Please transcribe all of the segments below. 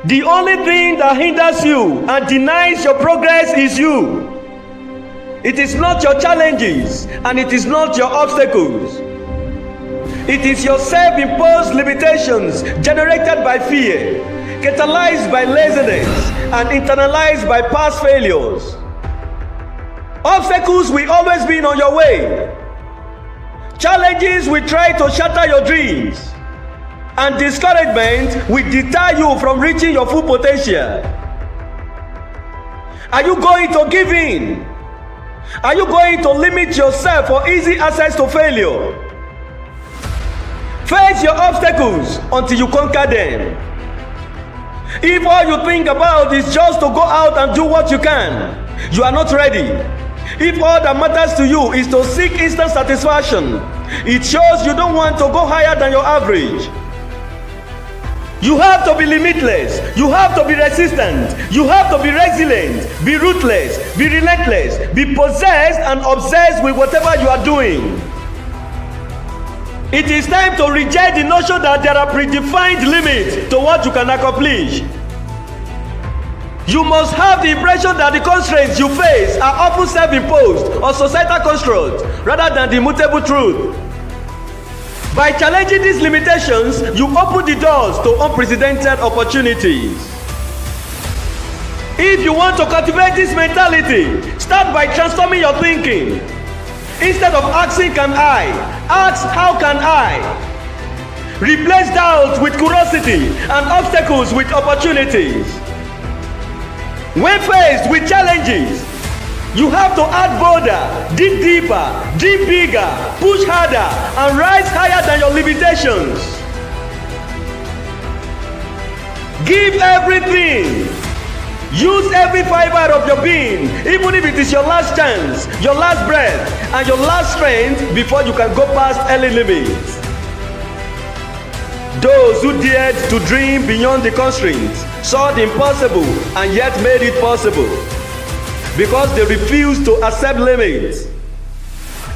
The only thing that hinders you and denies your progress is you. It is not your challenges and it is not your obstacles. It is your self-imposed limitations generated by fear, catalyzed by laziness, and internalized by past failures. Obstacles will always be on your way. Challenges will try to shatter your dreams, and discouragement will deter you from reaching your full potential. Are you going to give in? Are you going to limit yourself for easy access to failure? Face your obstacles until you conquer them. If all you think about is just to go out and do what you can, you are not ready. If all that matters to you is to seek instant satisfaction, it shows you don't want to go higher than your average. You have to be limitless. You have to be resistant. You have to be resilient, be ruthless, be relentless, be possessed and obsessed with whatever you are doing. It is time to reject the notion that there are predefined limits to what you can accomplish. You must have the impression that the constraints you face are often self-imposed or societal constructs rather than the immutable truth. By challenging these limitations, you open the doors to unprecedented opportunities. If you want to cultivate this mentality, start by transforming your thinking. Instead of asking can I, ask how can I. Replace doubt with curiosity and obstacles with opportunities. When faced with challenges, you have to act bolder, dig deeper, dream bigger, push harder, and rise higher than your limitations. Give everything. Use every fiber of your being, even if it is your last chance, your last breath, and your last strength before you can go past early limits. Those who dared to dream beyond the constraints saw the impossible and yet made it possible. Because they refused to accept limits.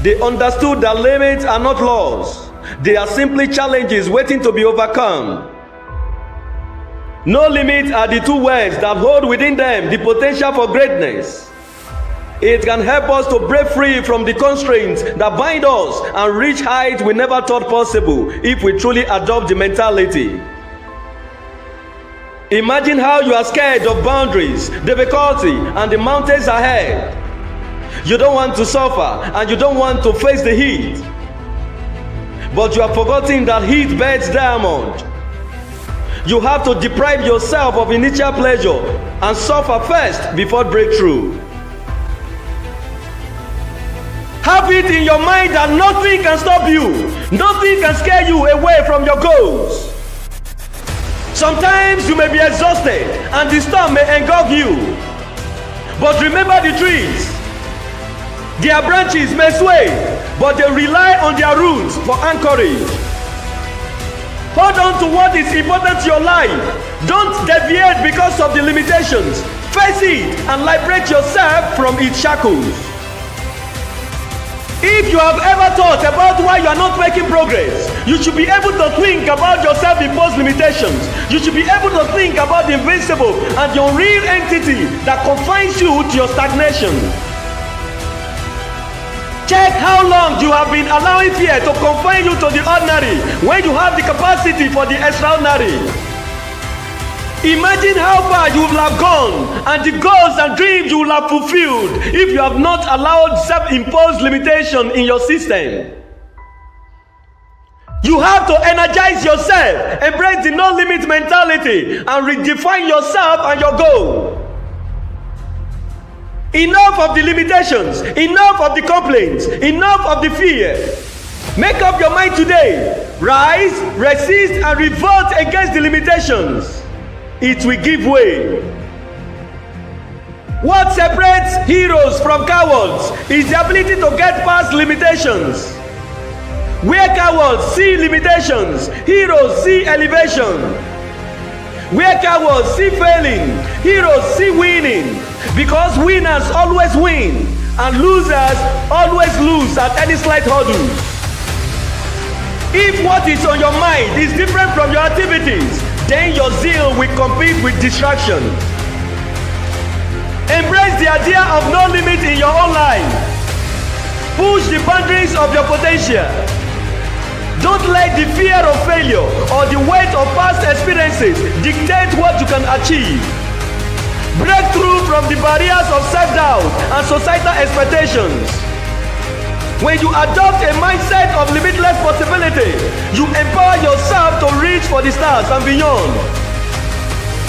They understood that limits are not laws. They are simply challenges waiting to be overcome. No limits are the two words that hold within them the potential for greatness. It can help us to break free from the constraints that bind us and reach heights we never thought possible if we truly adopt the mentality. Imagine how you are scared of boundaries, difficulty, and the mountains ahead. You don't want to suffer and you don't want to face the heat. But you have forgotten that heat bends diamond. You have to deprive yourself of initial pleasure and suffer first before breakthrough. Have it in your mind that nothing can stop you. Nothing can scare you away from your goals. Sometimes you may be exhausted and the storm may engulf you. But remember the trees. Their branches may sway, but they rely on their roots for anchorage. Hold on to what is important to your life. Don't deviate because of the limitations. Face it and liberate yourself from its shackles. If you have ever thought about why you are not making progress, you should be able to think about your self-imposed limitations. You should be able to think about the invisible and the unreal entity that confines you to your stagnation. Check how long you have been allowing fear to confine you to the ordinary when you have the capacity for the extraordinary. Imagine how far you will have gone and the goals and dreams you will have fulfilled if you have not allowed self-imposed limitation in your system. You have to energize yourself, embrace the no-limit mentality, and redefine yourself and your goal. Enough of the limitations, enough of the complaints, enough of the fear. Make up your mind today. Rise, resist, and revolt against the limitations. It will give way. What separates heroes from cowards is the ability to get past limitations. Where cowards see limitations, heroes see elevation. Where cowards see failing, heroes see winning. Because winners always win and losers always lose at any slight hurdle. If what is on your mind is different from your activities, then your zeal will compete with distraction. Embrace the idea of no limit in your own life. Push the boundaries of your potential. Don't let the fear of failure or the weight of past experiences dictate what you can achieve. Break through from the barriers of self-doubt and societal expectations. When you adopt a mindset of limitless possibility, you empower yourself to reach for the stars and beyond.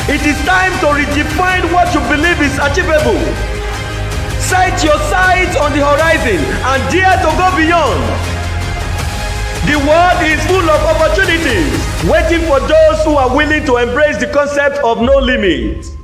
It is time to redefine what you believe is achievable. Set your sights on the horizon and dare to go beyond. The world is full of opportunities, waiting for those who are willing to embrace the concept of no limit.